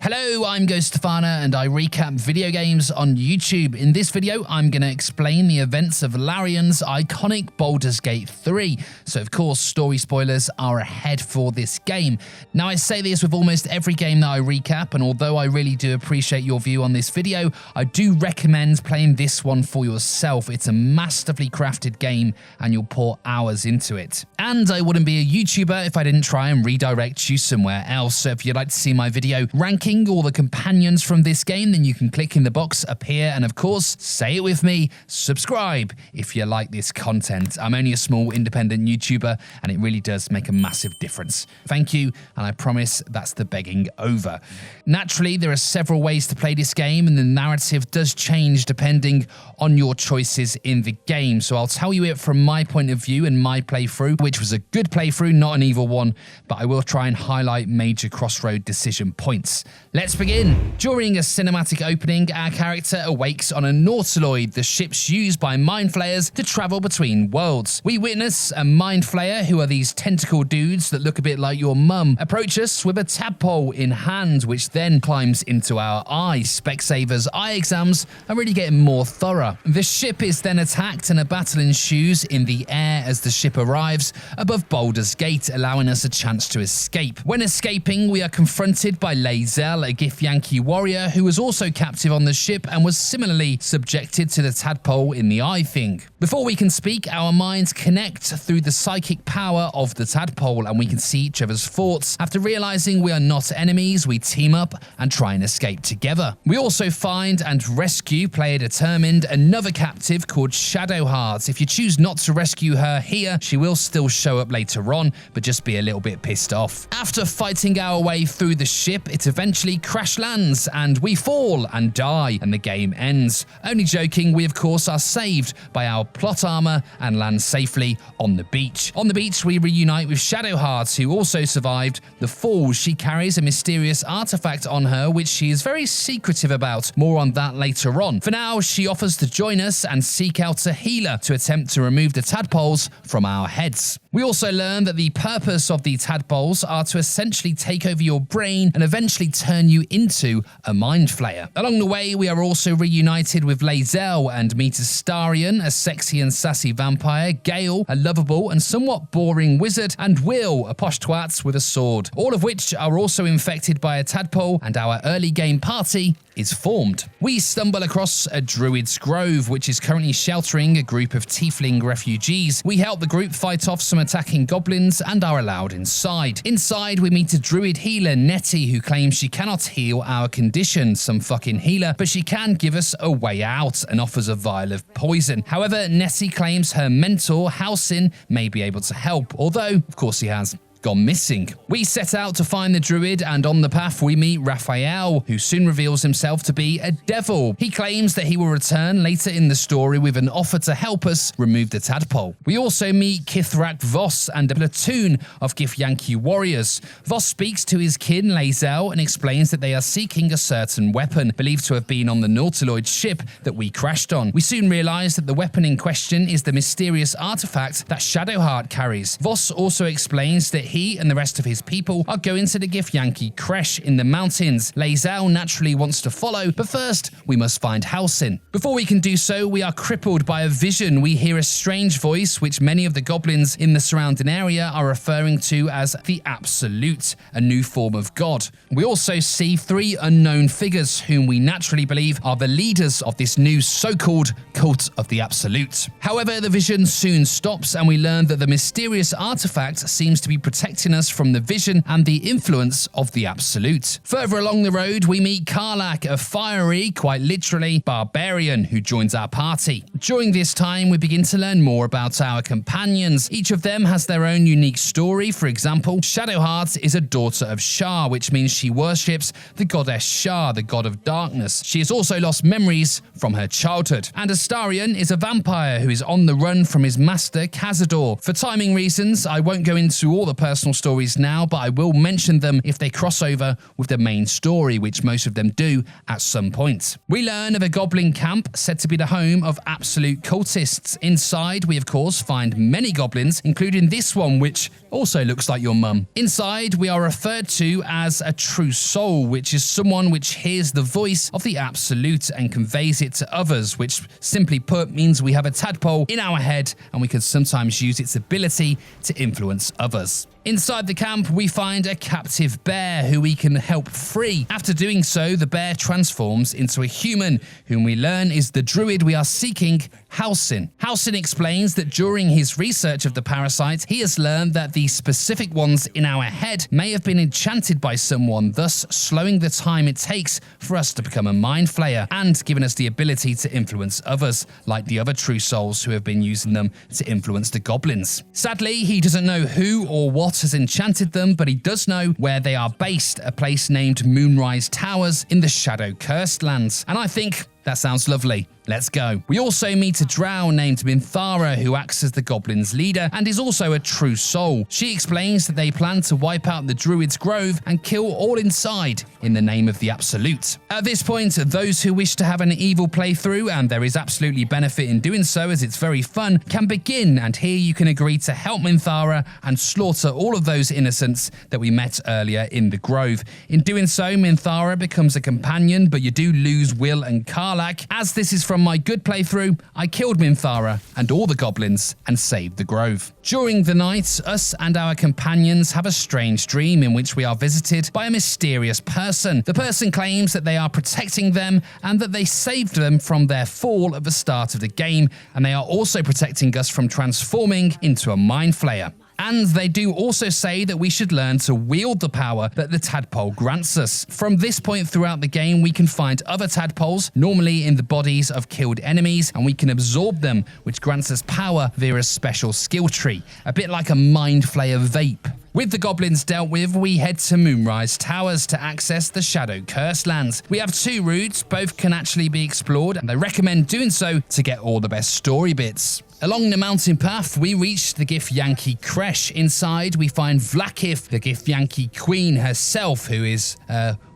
Hello, I'm Ghost Stefana and I recap video games on YouTube. In this video, I'm going to explain the events of Larian's iconic Baldur's Gate 3. So of course, story spoilers are ahead for this game. Now I say this with almost every game that I recap, and although I really do appreciate your view on this video, I do recommend playing this one for yourself. It's a masterfully crafted game and you'll pour hours into it. And I wouldn't be a YouTuber if I didn't try and redirect you somewhere else. So if you'd like to see my video ranking all the companions from this game, then you can click in the box up here and of course, say it with me, subscribe if you like this content. I'm only a small independent YouTuber and it really does make a massive difference. Thank you, and I promise that's the begging over. Naturally, there are several ways to play this game and the narrative does change depending on your choices in the game. So I'll tell you it from my point of view and my playthrough, which was a good playthrough, not an evil one, but I will try and highlight major crossroad decision points. Let's begin. During a cinematic opening, our character awakes on a nautiloid, the ships used by mind flayers to travel between worlds. We witness a mind flayer, who are these tentacle dudes that look a bit like your mum, approach us with a tadpole in hand, which then climbs into our eye. Specsavers' eye exams are really getting more thorough. The ship is then attacked and a battle ensues in the air as the ship arrives above Baldur's Gate, allowing us a chance to escape. When escaping, we are confronted by Lae'zel, a Githyanki warrior who was also captive on the ship and was similarly subjected to the tadpole in the eye thing. Before we can speak, our minds connect through the psychic power of the tadpole and we can see each other's thoughts. After realizing we are not enemies, we team up and try and escape together. We also find and rescue, player determined, another captive called Shadowheart. If you choose not to rescue her here, she will still show up later on, but just be a little bit pissed off. After fighting our way through the ship, it eventually crash lands and we fall and die and the game ends. Only joking, we of course are saved by our plot armor and land safely on the beach. On the beach, we reunite with Shadowheart, who also survived the fall. She carries a mysterious artifact on her, which she is very secretive about. More on that later on. For now, she offers to join us and seek out a healer to attempt to remove the tadpoles from our heads. We also learn that the purpose of the tadpoles are to essentially take over your brain and eventually turn you into a mind flayer. Along the way, we are also reunited with Lae'zel and meet Astarion, a sexy and sassy vampire, Gale, a lovable and somewhat boring wizard, and Will, a posh twat with a sword, all of which are also infected by a tadpole, and our early game party is formed. We stumble across a druid's grove, which is currently sheltering a group of tiefling refugees. We help the group fight off some attacking goblins and are allowed inside. Inside, we meet a druid healer, Nettie, who claims she cannot heal our condition, some fucking healer, but she can give us a way out and offers a vial of poison. However, Nettie claims her mentor, Halsin, may be able to help, although, of course, he has gone missing. We set out to find the druid, and on the path we meet Raphael, who soon reveals himself to be a devil. He claims that he will return later in the story with an offer to help us remove the tadpole. We also meet Kithrak Voss and a platoon of Githyanki warriors. Voss speaks to his kin Lae'zel and explains that they are seeking a certain weapon, believed to have been on the nautiloid ship that we crashed on. We soon realize that the weapon in question is the mysterious artifact that Shadowheart carries. Voss also explains that he and the rest of his people are going to the Githyanki creche in the mountains. Lae'zel naturally wants to follow, but first we must find Halsin. Before we can do so, we are crippled by a vision. We hear a strange voice, which many of the goblins in the surrounding area are referring to as the Absolute, a new form of God. We also see three unknown figures whom we naturally believe are the leaders of this new so-called cult of the Absolute. However, the vision soon stops and we learn that the mysterious artifact seems to be protecting us from the vision and the influence of the Absolute. Further along the road, we meet Karlach, a fiery, quite literally, barbarian who joins our party. During this time, we begin to learn more about our companions. Each of them has their own unique story. For example, Shadowheart is a daughter of Shah, which means she worships the goddess Shah, the god of darkness. She has also lost memories from her childhood. And Astarion is a vampire who is on the run from his master, Cazador. For timing reasons, I won't go into all the personal stories now, but I will mention them if they cross over with the main story, which most of them do at some point. We learn of a goblin camp said to be the home of absolute cultists. Inside, we of course find many goblins, including this one, which Also looks like your mum. Inside, we are referred to as a true soul, which is someone which hears the voice of the Absolute and conveys it to others, which simply put means we have a tadpole in our head and we can sometimes use its ability to influence others. Inside the camp, we find a captive bear who we can help free. After doing so, the bear transforms into a human, whom we learn is the druid we are seeking, Halsin. Halsin explains that during his research of the parasite, he has learned that the specific ones in our head may have been enchanted by someone, thus slowing the time it takes for us to become a mind flayer and giving us the ability to influence others, like the other true souls who have been using them to influence the goblins. Sadly, he doesn't know who or what has enchanted them, but he does know where they are based, a place named Moonrise Towers in the Shadow Cursed Lands. And I think that sounds lovely. Let's go. We also meet a drow named Minthara who acts as the goblins' leader and is also a true soul. She explains that they plan to wipe out the druid's grove and kill all inside in the name of the Absolute. At this point, those who wish to have an evil playthrough, and there is absolutely benefit in doing so as it's very fun, can begin, and here you can agree to help Minthara and slaughter all of those innocents that we met earlier in the grove. In doing so, Minthara becomes a companion, but you do lose Will and Karlak. As this is from my good playthrough, I killed Minthara and all the goblins and saved the grove. During the night, us and our companions have a strange dream in which we are visited by a mysterious person. The person claims that they are protecting them and that they saved them from their fall at the start of the game, and they are also protecting us from transforming into a mind flayer. And they do also say that we should learn to wield the power that the tadpole grants us. From this point throughout the game, we can find other tadpoles, normally in the bodies of killed enemies, and we can absorb them, which grants us power via a special skill tree, a bit like a mind flayer vape. With the goblins dealt with, we head to Moonrise Towers to access the Shadow Cursed Lands. We have two routes, both can actually be explored, and I recommend doing so to get all the best story bits. Along the mountain path, we reach the Githyanki Creche. Inside, we find Vlaakith, the Githyanki queen herself, who is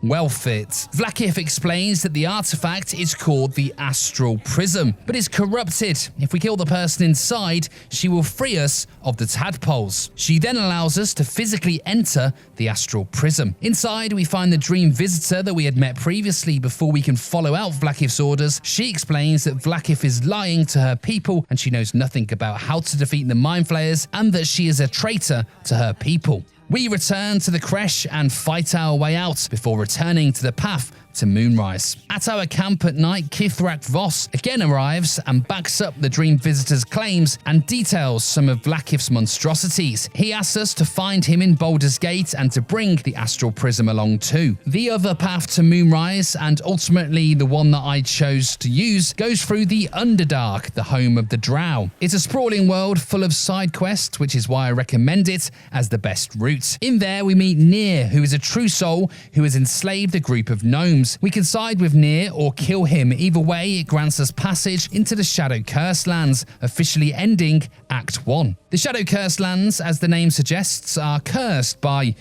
well fit. Vlaakith explains that the artifact is called the Astral Prism, but is corrupted. If we kill the person inside, she will free us of the tadpoles. She then allows us to physically enter the Astral Prism. Inside, we find the dream visitor that we had met previously before we can follow out Vlaakith's orders. She explains that Vlaakith is lying to her people and she knows nothing about how to defeat the Mind Flayers and that she is a traitor to her people. We return to the creche and fight our way out before returning to the path to Moonrise. At our camp at night, Kithrak Voss again arrives and backs up the dream visitor's claims and details some of Vlaakith's monstrosities. He asks us to find him in Baldur's Gate and to bring the Astral Prism along too. The other path to Moonrise, and ultimately the one that I chose to use, goes through the Underdark, the home of the Drow. It's a sprawling world full of side quests, which is why I recommend it as the best route. In there we meet Nier, who is a true soul who has enslaved a group of gnomes. We can side with Nier or kill him. Either way, it grants us passage into the Shadow Cursed Lands, officially ending Act 1. The Shadow Cursed Lands, as the name suggests, are cursed by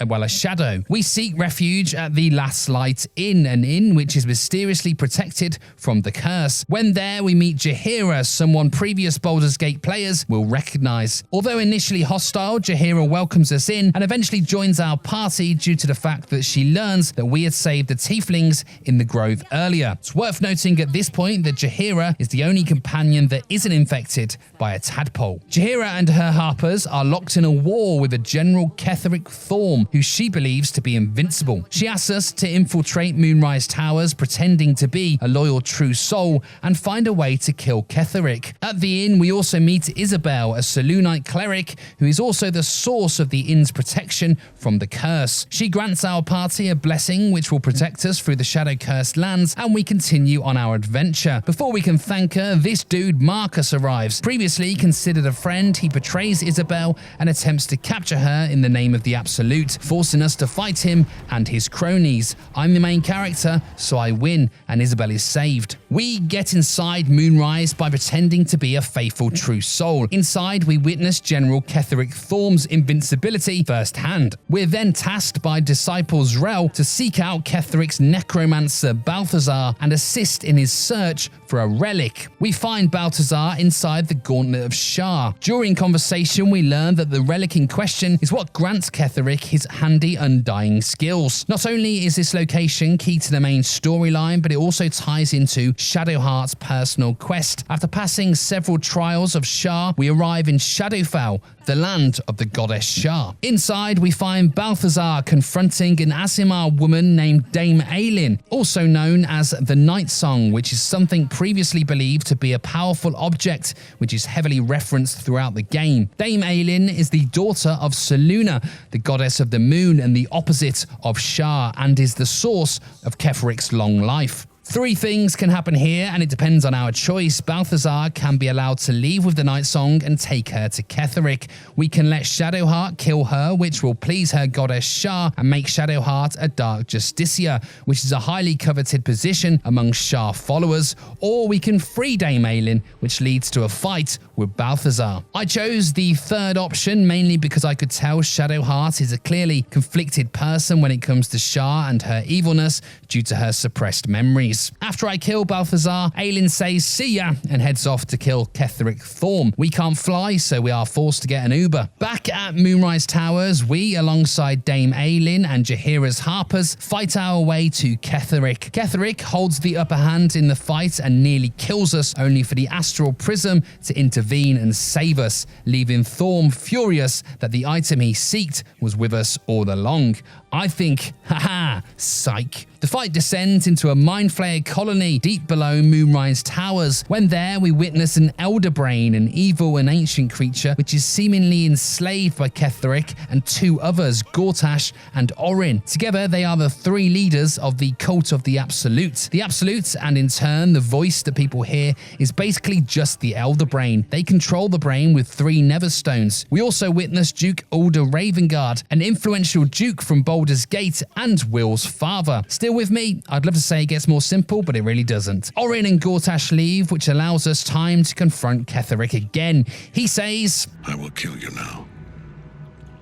a shadow. We seek refuge at the Last Light Inn, an inn which is mysteriously protected from the curse. When there, we meet Jaheira, someone previous Baldur's Gate players will recognize. Although initially hostile, Jaheira welcomes us in and eventually joins our party due to the fact that she learns that we had saved the tieflings in the grove earlier. It's worth noting at this point that Jaheira is the only companion that isn't infected by a tadpole. Jaheira and her harpers are locked in a war with a General Ketheric Thorm, who she believes to be invincible. She asks us to infiltrate Moonrise Towers, pretending to be a loyal true soul, and find a way to kill Ketheric. At the inn, we also meet Isabel, a Selûnite cleric, who is also the source of the inn's protection from the curse. She grants our party a blessing which will protect us through the Shadow Cursed Lands, and we continue on our adventure. Before we can thank her, this dude Marcus arrives. Previously considered a friend, he betrays Isabel and attempts to capture her in the name of the Absolute, forcing us to fight him and his cronies. I'm the main character, so I win, and Isabel is saved. We get inside Moonrise by pretending to be a faithful true soul. Inside, we witness General Ketheric Thorm's invincibility firsthand. We're then tasked by Disciples Rel to seek out Ketheric's necromancer Balthazar and assist in his search for a relic. We find Balthazar inside the Gauntlet of Shar. During conversation, we learn that the relic in question is what grants Ketheric his handy undying skills. Not only is this location key to the main storyline, but it also ties into Shadowheart's personal quest. After passing several trials of Shar, we arrive in Shadowfell, the land of the goddess Shar. Inside, we find Balthazar confronting an Aasimar woman named Dame Aelin, also known as the Night Song, which is something previously believed to be a powerful object, which is heavily referenced throughout the game. Dame Aelin is the daughter of Selûne, the goddess of the moon and the opposite of Shar, and is the source of Ketheric's long life. Three things can happen here, and it depends on our choice. Balthazar can be allowed to leave with the Night Song and take her to Ketheric. We can let Shadowheart kill her, which will please her goddess Shar, and make Shadowheart a Dark Justicia, which is a highly coveted position among Shar followers. Or we can free Dame Aelin, which leads to a fight with Balthazar. I chose the third option mainly because I could tell Shadowheart is a clearly conflicted person when it comes to Shar and her evilness due to her suppressed memories. After I kill Balthazar, Aelin says see ya and heads off to kill Ketheric Thorm. We can't fly, so we are forced to get an Uber. Back at Moonrise Towers, we, alongside Dame Aelin and Jaheira's Harpers, fight our way to Ketheric. Ketheric holds the upper hand in the fight and nearly kills us, only for the Astral Prism to intervene and save us, leaving Thorm furious that the item he sought was with us all along. I think, haha, psych. The fight descends into a mind flayer colony deep below Moonrise Towers. When there, we witness an Elder Brain, an evil and ancient creature which is seemingly enslaved by Ketheric and two others, Gortash and Orin. Together, they are the three leaders of the Cult of the Absolute. The Absolute, and in turn, the voice that people hear, is basically just the Elder Brain. They control the brain with 3 Netherstones. We also witness Duke Ulder Ravengard, an influential duke from Baldur's Gate and Will's father. Still with me? I'd love to say it gets more simple, but it really doesn't. Orin and Gortash leave, which allows us time to confront Ketheric again. He says, I will kill you now,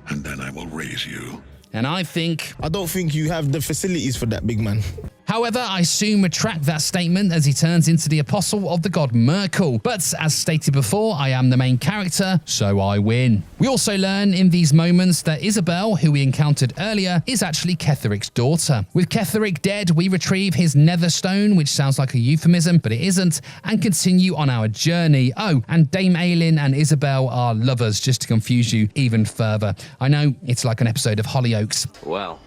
and then I will raise you. And I don't think you have the facilities for that, big man. However, I soon retract that statement as he turns into the apostle of the god Merkel. But as stated before, I am the main character, so I win. We also learn in these moments that Isabel, who we encountered earlier, is actually Ketheric's daughter. With Ketheric dead, we retrieve his Netherstone, which sounds like a euphemism, but it isn't, and continue on our journey. Oh, and Dame Aelin and Isabel are lovers, just to confuse you even further. I know, it's like an episode of Hollyoaks. Well,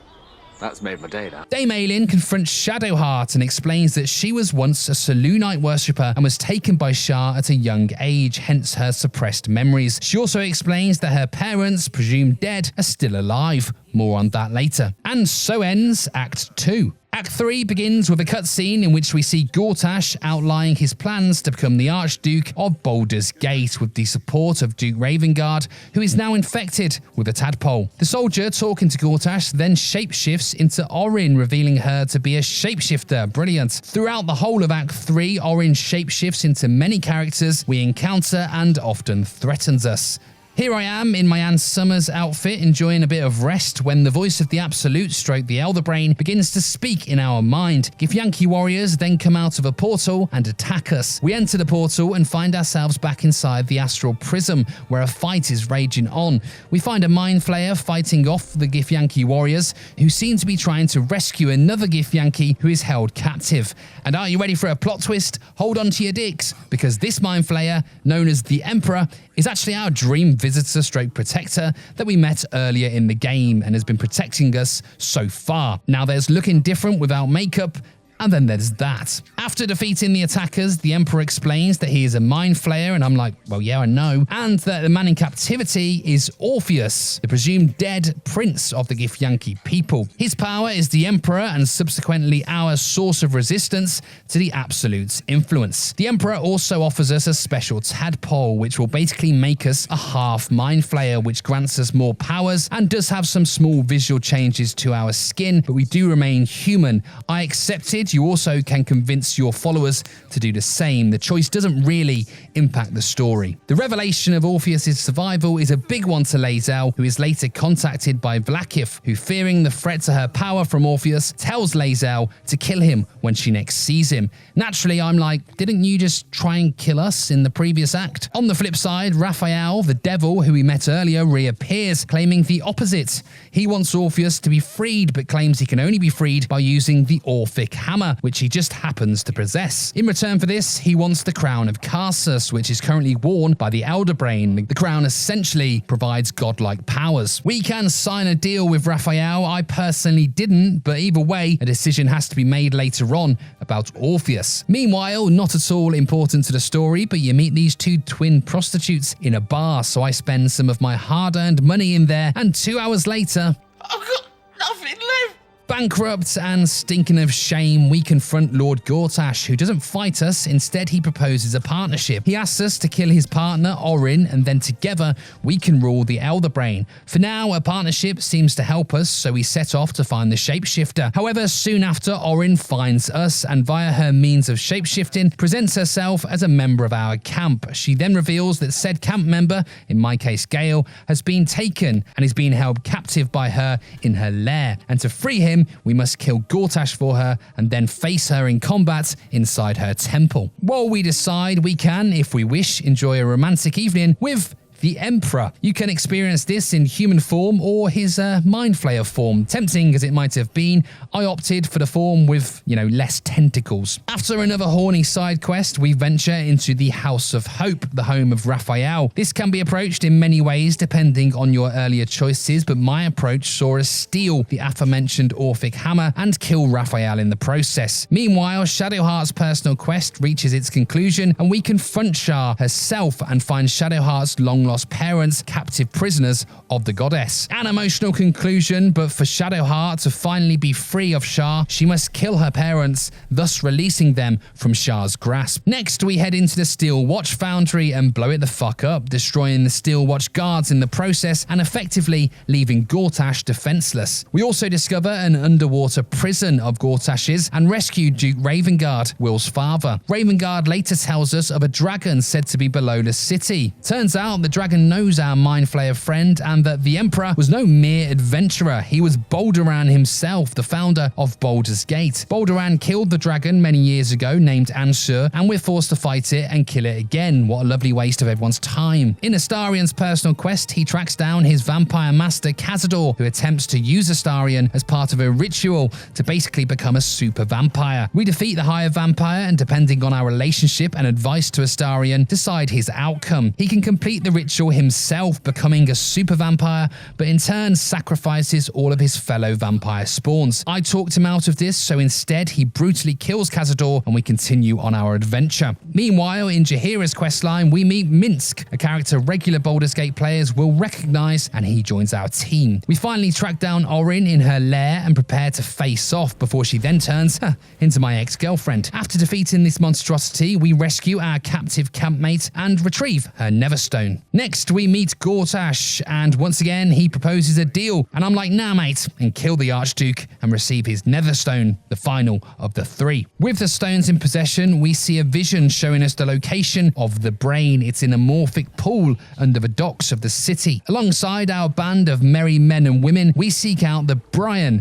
that's made my day now. Dame Aelin confronts Shadowheart and explains that she was once a Selûnite worshipper and was taken by Shar at a young age, hence her suppressed memories. She also explains that her parents, presumed dead, are still alive. More on that later. And so ends Act 2. Act 3 begins with a cutscene in which we see Gortash outlining his plans to become the Archduke of Baldur's Gate with the support of Duke Ravengard, who is now infected with a tadpole. The soldier talking to Gortash then shapeshifts into Orin, revealing her to be a shapeshifter. Brilliant. Throughout the whole of Act 3, Orin shapeshifts into many characters we encounter and often threatens us. Here I am in my Ann Summers outfit, enjoying a bit of rest when the voice of the Absolute stroke the Elder Brain begins to speak in our mind. Githyanki warriors then come out of a portal and attack us. We enter the portal and find ourselves back inside the Astral Prism, where a fight is raging on. We find a Mind Flayer fighting off the Githyanki warriors, who seem to be trying to rescue another Githyanki who is held captive. And are you ready for a plot twist? Hold on to your dicks, because this Mind Flayer, known as the Emperor, is actually our dream visitor stroke protector that we met earlier in the game and has been protecting us so far. Now there's looking different without makeup, and then there's that. After defeating the attackers, the Emperor explains that he is a mind flayer, and I'm like, well, yeah, I know, and that the man in captivity is Orpheus, the presumed dead prince of the Githyanki people. His power is the Emperor and subsequently our source of resistance to the Absolute's influence. The Emperor also offers us a special tadpole, which will basically make us a half mind flayer, which grants us more powers and does have some small visual changes to our skin, but we do remain human. I accepted. You also can convince your followers to do the same. The choice doesn't really impact the story. The revelation of Orpheus' survival is a big one to Lae'zel, who is later contacted by Vlaakith, who, fearing the threat to her power from Orpheus, tells Lae'zel to kill him when she next sees him. Naturally, I'm like, didn't you just try and kill us in the previous act? On the flip side, Raphael, the devil who we met earlier, reappears, claiming the opposite. He wants Orpheus to be freed, but claims he can only be freed by using the Orphic hammer, which he just happens to possess. In return for this, he wants the crown of Karsus, which is currently worn by the Elder Brain. The crown essentially provides godlike powers. We can sign a deal with Raphael. I personally didn't, but either way, a decision has to be made later on about Orpheus. Meanwhile, not at all important to the story, but you meet these two twin prostitutes in a bar, so I spend some of my hard-earned money in there, and 2 hours later, I've got nothing left. bankrupt and stinking of shame, we confront Lord Gortash, who doesn't fight us. Instead, he proposes a partnership. He asks us to kill his partner, Orin, and then together we can rule the Elder Brain. For now, a partnership seems to help us, so we set off to find the shapeshifter. However, soon after, Orin finds us and via her means of shapeshifting, presents herself as a member of our camp. She then reveals that said camp member, in my case Gale, has been taken and is being held captive by her in her lair. And to free him, we must kill Gortash for her and then face her in combat inside her temple. While we decide we can, if we wish, enjoy a romantic evening with the Emperor. You can experience this in human form or his mind flayer form. Tempting as it might have been, I opted for the form with, less tentacles. After another horny side quest, we venture into the House of Hope, the home of Raphael. This can be approached in many ways depending on your earlier choices, but my approach saw us steal the aforementioned Orphic hammer and kill Raphael in the process. Meanwhile, Shadowheart's personal quest reaches its conclusion and we confront Shar herself and find Shadowheart's long-lost parents, captive prisoners of the goddess. An emotional conclusion, but for Shadowheart to finally be free of Shar, she must kill her parents, thus releasing them from Shar's grasp. Next, we head into the Steel Watch Foundry and blow it the fuck up, destroying the Steel Watch guards in the process and effectively leaving Gortash defenseless. We also discover an underwater prison of Gortash's and rescue Duke Ravengard, Will's father. Ravengard later tells us of a dragon said to be below the city. Turns out the dragon knows our mind flayer friend and that the Emperor was no mere adventurer. He was Balduran himself, the founder of Baldur's Gate. Balduran killed the dragon many years ago, named Ansur, and we're forced to fight it and kill it again. What a lovely waste of everyone's time. In Astarian's personal quest, he tracks down his vampire master Cazador, who attempts to use Astarian as part of a ritual to basically become a super vampire. We defeat the higher vampire and, depending on our relationship and advice to Astarian, decide his outcome. He can complete the ritual himself, becoming a super vampire, but in turn sacrifices all of his fellow vampire spawns. I talked him out of this, so instead he brutally kills Cazador and we continue on our adventure. Meanwhile, in Jaheira's questline, we meet Minsk, a character regular Baldur's Gate players will recognize, and he joins our team. We finally track down Orin in her lair and prepare to face off before she then turns into my ex-girlfriend. After defeating this monstrosity, we rescue our captive campmate and retrieve her Neverstone. Next, we meet Gortash, and once again, he proposes a deal, and I'm like, nah, mate, and kill the Archduke and receive his Netherstone, the final of the three. With the stones in possession, we see a vision showing us the location of the brain. It's in a morphic pool under the docks of the city. Alongside our band of merry men and women, we seek out the brain,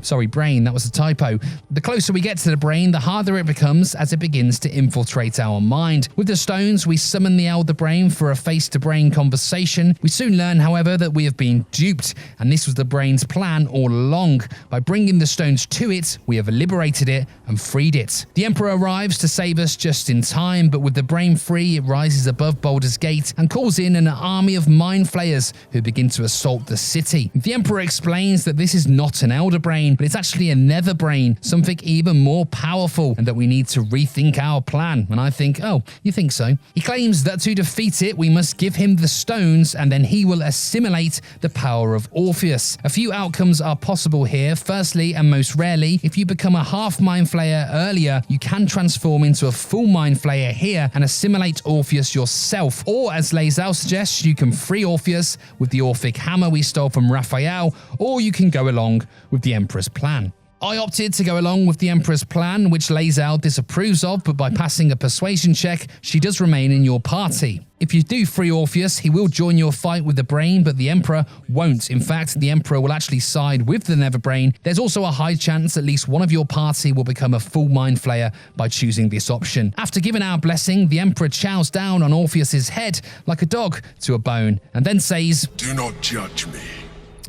that was a typo. The closer we get to the brain, the harder it becomes as it begins to infiltrate our mind. With the stones, we summon the Elder Brain for a face-to-brain conversation conversation. We soon learn, however, that we have been duped, and this was the brain's plan all along. By bringing the stones to it, we have liberated it and freed it. The Emperor arrives to save us just in time, but with the brain free, it rises above Baldur's Gate and calls in an army of mind flayers who begin to assault the city. The Emperor explains that this is not an elder brain, but it's actually a nether brain, something even more powerful, and that we need to rethink our plan. And I think, oh, you think so? He claims that to defeat it, we must give him the stones, and then he will assimilate the power of Orpheus. A few outcomes are possible here. Firstly, and most rarely, if you become a half mind flayer earlier, you can transform into a full mind flayer here and assimilate Orpheus yourself. Or, as Lae'zel suggests, you can free Orpheus with the Orphic hammer we stole from Raphael, or you can go along with the Emperor's plan. I opted to go along with the Emperor's plan, which Lae'zel disapproves of, but by passing a persuasion check, she does remain in your party. If you do free Orpheus, he will join your fight with the brain, but the Emperor won't. In fact, the Emperor will actually side with the nether brain. There's also a high chance at least one of your party will become a full mind flayer by choosing this option. After giving our blessing, the Emperor chows down on Orpheus's head like a dog to a bone, and then says, Do not judge me.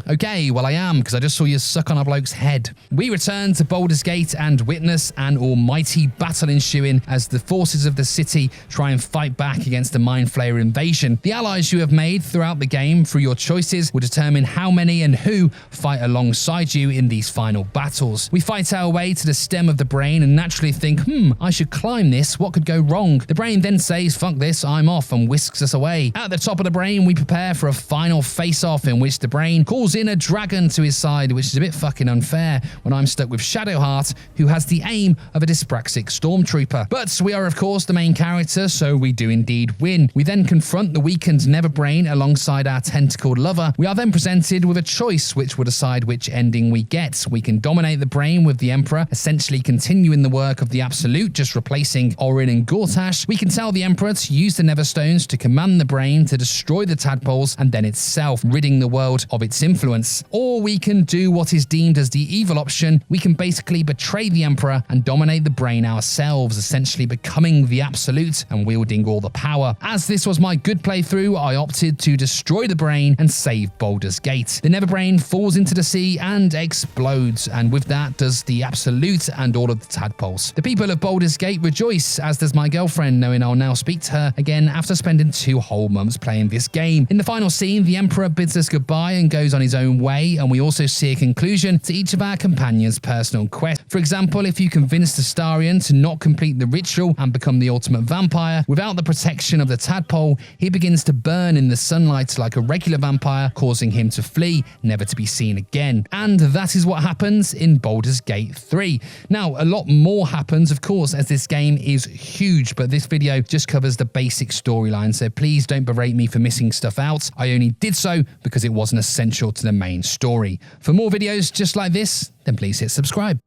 Okay, well I am, because I just saw you suck on a bloke's head. We return to Baldur's Gate and witness an almighty battle ensuing as the forces of the city try and fight back against the Mind Flayer invasion. The allies you have made throughout the game through your choices will determine how many and who fight alongside you in these final battles. We fight our way to the stem of the brain and naturally think, I should climb this, what could go wrong? The brain then says, fuck this, I'm off, and whisks us away. At the top of the brain, we prepare for a final face-off in which the brain calls in a dragon to his side, which is a bit fucking unfair when I'm stuck with Shadowheart, who has the aim of a dyspraxic stormtrooper. But we are of course the main character, so we do indeed win. We then confront the weakened Neverbrain alongside our tentacled lover. We are then presented with a choice which will decide which ending we get. We can dominate the brain with the Emperor, essentially continuing the work of the Absolute, just replacing Orin and Gortash. We can tell the Emperor to use the Neverstones to command the brain to destroy the tadpoles and then itself, ridding the world of its influence. Or we can do what is deemed as the evil option. We can basically betray the Emperor and dominate the brain ourselves, essentially becoming the Absolute and wielding all the power. As this was my good playthrough, I opted to destroy the brain and save Baldur's Gate. The Neverbrain falls into the sea and explodes, and with that does the Absolute and all of the tadpoles. The people of Baldur's Gate rejoice, as does my girlfriend, knowing I'll now speak to her again after spending 2 whole months playing this game. In the final scene, the Emperor bids us goodbye and goes on his own way, and we also see a conclusion to each of our companions' personal quest. For example, if you convince the Starian to not complete the ritual and become the ultimate vampire, without the protection of the tadpole, he begins to burn in the sunlight like a regular vampire, causing him to flee, never to be seen again. And that is what happens in Baldur's Gate 3. Now, a lot more happens, of course, as this game is huge, but this video just covers the basic storyline, so please don't berate me for missing stuff out. I only did so because it wasn't essential to the main story. For more videos just like this, then please hit subscribe.